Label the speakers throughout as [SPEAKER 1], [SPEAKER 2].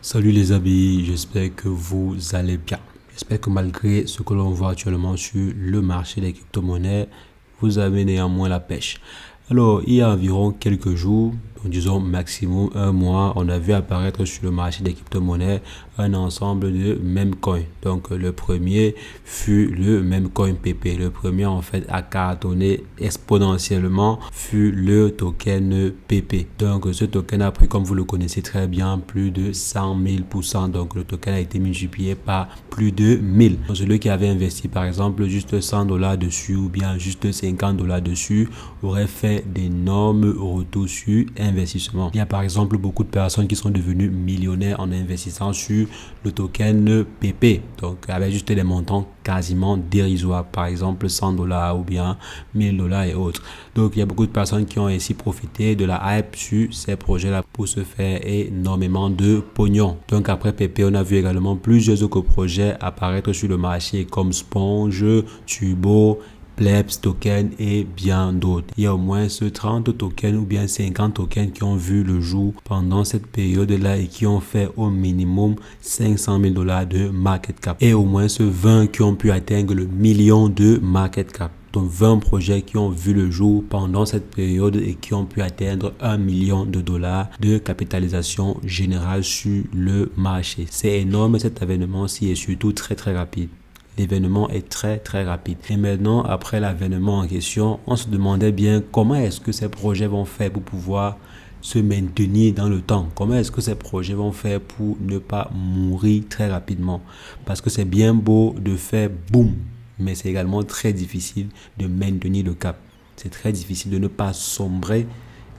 [SPEAKER 1] Salut les amis, j'espère que vous allez bien. J'espère que malgré ce que l'on voit actuellement sur le marché des crypto-monnaies, vous avez néanmoins la pêche. Alors, il y a environ quelques jours, disons maximum un mois, on a vu apparaître sur le marché des crypto-monnaies un ensemble de meme-coins. Donc, le premier fut le meme-coin PP. Le premier, en fait, à cartonner exponentiellement fut le token PP. Donc, ce token a pris, comme vous le connaissez très bien, plus de 100 000%. Donc, le token a été multiplié par plus de 1000. Donc, celui qui avait investi, par exemple, juste 100 dollars dessus ou bien juste 50 dollars dessus aurait fait d'énormes retours sur investissement. Il y a par exemple beaucoup de personnes qui sont devenues millionnaires en investissant sur le token PP. Donc, avec juste des montants quasiment dérisoires, par exemple 100 dollars ou bien 1000 dollars et autres. Donc, il y a beaucoup de personnes qui ont ainsi profité de la hype sur ces projets-là pour se faire énormément de pognon. Donc, après PP, on a vu également plusieurs autres projets apparaître sur le marché comme Sponge, Turbo, Plebs token et bien d'autres. Il y a au moins 30 tokens ou bien 50 tokens qui ont vu le jour pendant cette période-là et qui ont fait au minimum 500 000 dollars de market cap. Et au moins 20 qui ont pu atteindre le million de market cap. Donc 20 projets qui ont vu le jour pendant cette période et qui ont pu atteindre 1 million de dollars de capitalisation générale sur le marché. C'est énorme cet événement-ci et surtout très rapide. L'événement est très rapide. Et maintenant, après l'événement en question, on se demandait bien comment est-ce que ces projets vont faire pour pouvoir se maintenir dans le temps. Comment est-ce que ces projets vont faire pour ne pas mourir très rapidement? Parce que c'est bien beau de faire boum, mais c'est également très difficile de maintenir le cap. C'est très difficile de ne pas sombrer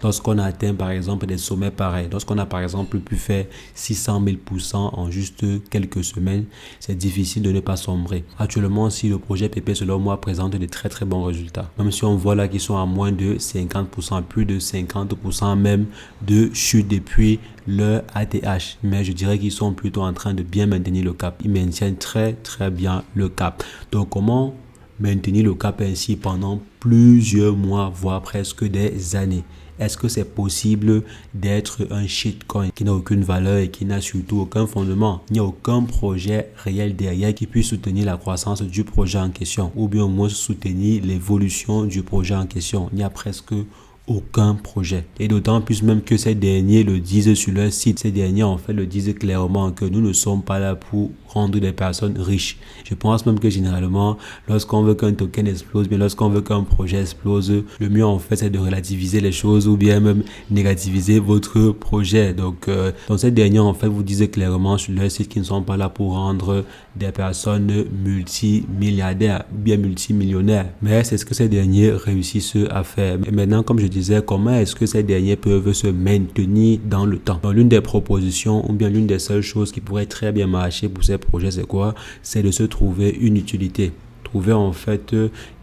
[SPEAKER 1] lorsqu'on a atteint par exemple des sommets pareils. Lorsqu'on a par exemple pu faire 600 000% en juste quelques semaines, c'est difficile de ne pas sombrer. Actuellement, si le projet PP selon moi présente de très bons résultats, même si on voit là qu'ils sont à moins de 50%, plus de 50% même de chute depuis leur ATH, mais je dirais qu'ils sont plutôt en train de bien maintenir le cap. Ils maintiennent très bien le cap. Donc comment maintenir le cap ainsi pendant plusieurs mois, voire presque des années? Est-ce que c'est possible d'être un shitcoin qui n'a aucune valeur et qui n'a surtout aucun fondement? Il n'y a aucun projet réel derrière qui puisse soutenir la croissance du projet en question ou bien au moins soutenir l'évolution du projet en question. Il n'y a presque aucun projet. Et d'autant plus même que ces derniers le disent sur leur site. Ces derniers en fait le disent clairement que nous ne sommes pas là pour rendre des personnes riches. Je pense même que généralement, lorsqu'on veut qu'un token explose, bien lorsqu'on veut qu'un projet explose, le mieux en fait c'est de relativiser les choses ou bien même négativiser votre projet. Donc ces derniers en fait vous disent clairement sur leur site qu'ils ne sont pas là pour rendre des personnes multimilliardaires ou bien multimillionnaires. Mais c'est ce que ces derniers réussissent à faire. Et maintenant, comme je disais, comment est-ce que ces derniers peuvent se maintenir dans le temps? Donc, l'une des propositions ou bien l'une des seules choses qui pourrait très bien marcher pour ces projets, c'est quoi? C'est de se trouver une utilité. Trouver en fait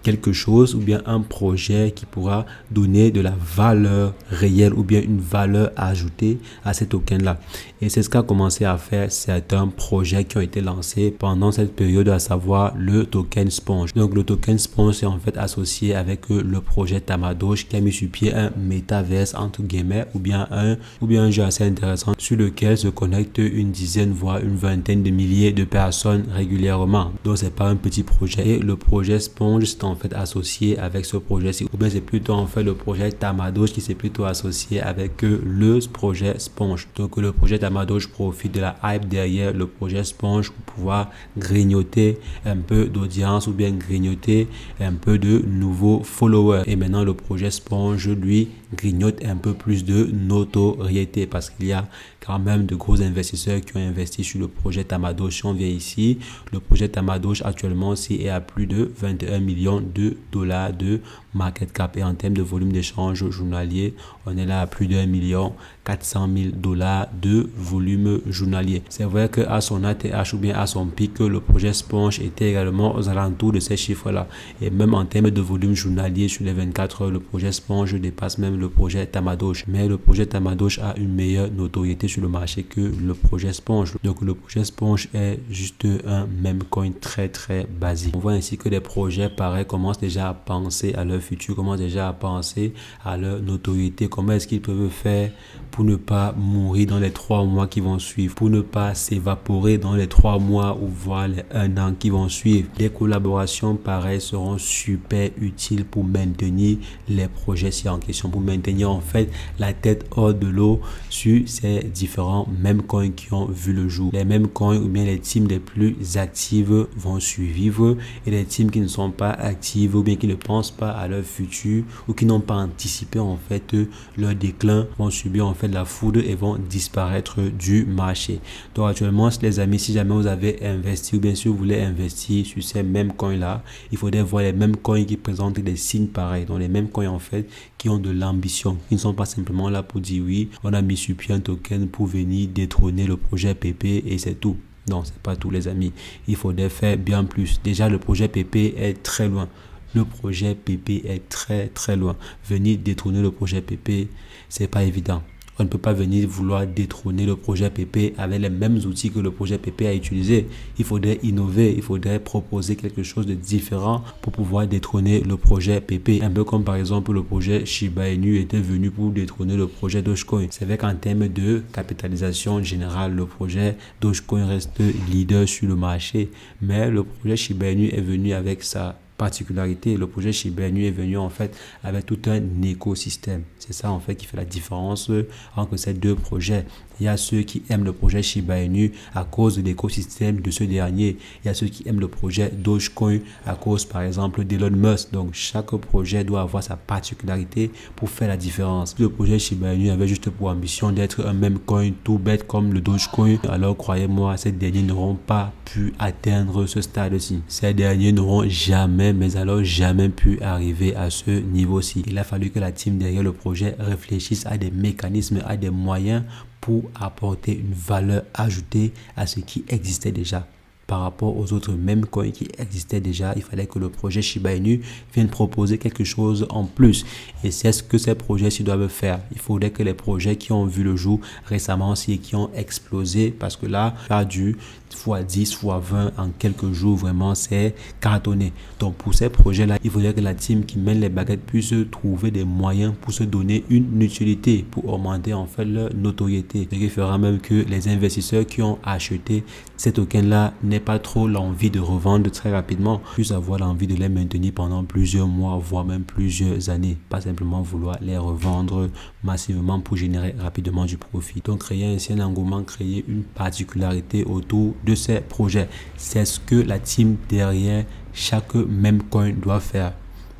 [SPEAKER 1] quelque chose ou bien un projet qui pourra donner de la valeur réelle ou bien une valeur ajoutée à ces tokens là. Et c'est ce qu'a commencé à faire certains projets qui ont été lancés pendant cette période, à savoir le token Sponge. Donc le token Sponge est en fait associé avec le projet Tamadosh qui a mis sur pied un métaverse entre guillemets ou bien un jeu assez intéressant sur lequel se connectent une dizaine voire une vingtaine de milliers de personnes régulièrement. Donc c'est pas un petit projet. Et le projet Sponge c'est en fait associé avec ce projet-ci, ou bien c'est plutôt en fait le projet Tamadosh qui s'est plutôt associé avec le projet Sponge. Donc le projet Tamadosh profite de la hype derrière le projet Sponge pour pouvoir grignoter un peu d'audience ou bien grignoter un peu de nouveaux followers. Et maintenant le projet Sponge lui grignote un peu plus de notoriété parce qu'il y a quand même de gros investisseurs qui ont investi sur le projet Tamadosh. On vient ici, le projet Tamadosh actuellement aussi est à plus de 21 millions de dollars de market cap et en termes de volume d'échange journalier, on est là à plus d'1 million 400 000 dollars de volume journalier. C'est vrai que à son ATH ou bien à son pic, le projet Sponge était également aux alentours de ces chiffres-là. Et même en termes de volume journalier sur les 24 heures, le projet Sponge dépasse même le projet Tamadosh. Mais le projet Tamadosh a une meilleure notoriété sur le marché que le projet Sponge. Donc le projet Sponge est juste un meme coin très basique. On voit ainsi que des projets pareils commencent déjà à penser à leur futur, commencent déjà à penser à leur notoriété. Comment est-ce qu'ils peuvent faire pour ne pas mourir dans les 3 mois qui vont suivre, pour ne pas s'évaporer dans les 3 mois ou voire les 1 an qui vont suivre. Des collaborations pareilles seront super utiles pour maintenir les projets ci en question, pour maintenir en fait la tête hors de l'eau sur ces différents mêmes coins qui ont vu le jour. Les mêmes coins ou bien les teams les plus actives vont survivre et les teams qui ne sont pas actives ou bien qui ne pensent pas à leur futur ou qui n'ont pas anticipé en fait leur déclin vont subir en fait la foudre et vont disparaître du marché. Donc actuellement les amis, si jamais vous avez investi ou bien si vous voulez investir sur ces mêmes coins là, il faudrait voir les mêmes coins qui présentent des signes pareils. Donc les mêmes coins en fait qui ont de l'ambition, qui ne sont pas simplement là pour dire oui, on a mis sur pied un token pour venir détrôner le projet PP et c'est tout. Non, c'est pas tout les amis. Il faudrait faire bien plus. Déjà le projet PP est très loin. Le projet PP est très loin. Venir détrôner le projet PP, c'est pas évident. On ne peut pas venir vouloir détrôner le projet PP avec les mêmes outils que le projet PP a utilisé. Il faudrait innover, il faudrait proposer quelque chose de différent pour pouvoir détrôner le projet PP. Un peu comme par exemple le projet Shiba Inu était venu pour détrôner le projet Dogecoin. C'est vrai qu'en termes de capitalisation générale, le projet Dogecoin reste leader sur le marché, mais le projet Shiba Inu est venu avec sa particularité. Le projet Shiba Inu est venu en fait avec tout un écosystème. C'est ça en fait qui fait la différence entre ces deux projets. Il y a ceux qui aiment le projet Shiba Inu à cause de l'écosystème de ce dernier. Il y a ceux qui aiment le projet Dogecoin à cause par exemple d'Elon Musk. Donc chaque projet doit avoir sa particularité pour faire la différence. Le projet Shiba Inu avait juste pour ambition d'être un même coin tout bête comme le Dogecoin. Alors croyez-moi, ces derniers n'auront pas pu atteindre ce stade-ci. Ces derniers n'auront jamais, mais alors jamais pu arriver à ce niveau-ci. Il a fallu que la team derrière le projet réfléchisse à des mécanismes, à des moyens pour apporter une valeur ajoutée à ce qui existait déjà. Par rapport aux autres mêmes coins qui existaient déjà, il fallait que le projet Shiba Inu vienne proposer quelque chose en plus. Et c'est ce que ces projets-ci doivent faire. Il faudrait que les projets qui ont vu le jour récemment aussi et qui ont explosé, parce que là, ça a dû x10, x20 en quelques jours, vraiment, c'est cartonné. Donc pour ces projets-là, il faudrait que la team qui mène les baguettes puisse trouver des moyens pour se donner une utilité, pour augmenter en fait leur notoriété. Ce qui fera même que les investisseurs qui ont acheté ces tokens-là n'aient pas trop l'envie de revendre très rapidement, plus avoir l'envie de les maintenir pendant plusieurs mois, voire même plusieurs années. Pas simplement vouloir les revendre massivement pour générer rapidement du profit. Donc créer ainsi un engouement, créer une particularité autour de ces projets. C'est ce que la team derrière chaque même coin doit faire.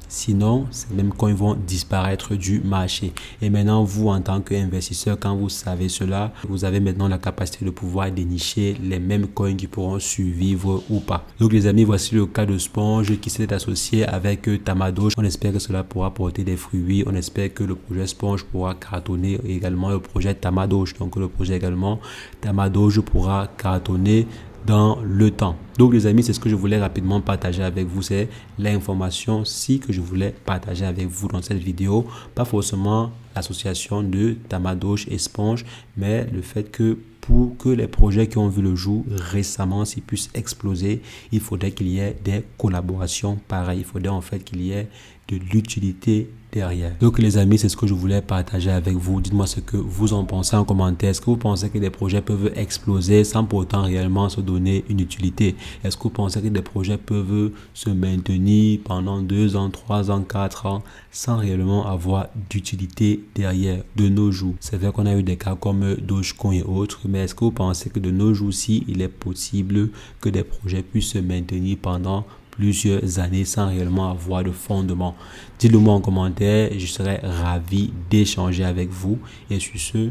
[SPEAKER 1] Sinon, ces mêmes coins vont disparaître du marché. Et maintenant, vous, en tant qu'investisseur, quand vous savez cela, vous avez maintenant la capacité de pouvoir dénicher les mêmes coins qui pourront survivre ou pas. Donc, les amis, voici le cas de Sponge qui s'est associé avec Tamadoge. On espère que cela pourra porter des fruits. On espère que le projet Sponge pourra cartonner également le projet Tamadoge. Donc, le projet également Tamadoge pourra cartonner dans le temps. Donc les amis, c'est ce que je voulais rapidement partager avec vous, c'est l'information que je voulais partager avec vous dans cette vidéo, pas forcément l'association de Tamadoge et Sponge, mais le fait que pour que les projets qui ont vu le jour récemment s'ils puissent exploser, il faudrait qu'il y ait des collaborations pareilles, il faudrait en fait qu'il y ait de l'utilité derrière. Donc les amis, c'est ce que je voulais partager avec vous. Dites-moi ce que vous en pensez en commentaire. Est-ce que vous pensez que des projets peuvent exploser sans pourtant réellement se donner une utilité? Est-ce que vous pensez que des projets peuvent se maintenir pendant 2 ans, 3 ans, 4 ans sans réellement avoir d'utilité derrière de nos jours? C'est vrai qu'on a eu des cas comme Dogecoin et autres, mais est-ce que vous pensez que de nos jours-ci, il est possible que des projets puissent se maintenir pendant plusieurs années sans réellement avoir de fondement? Dites-le moi en commentaire, je serai ravi d'échanger avec vous. Et sur ce,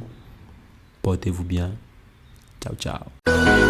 [SPEAKER 1] portez-vous bien. Ciao, ciao.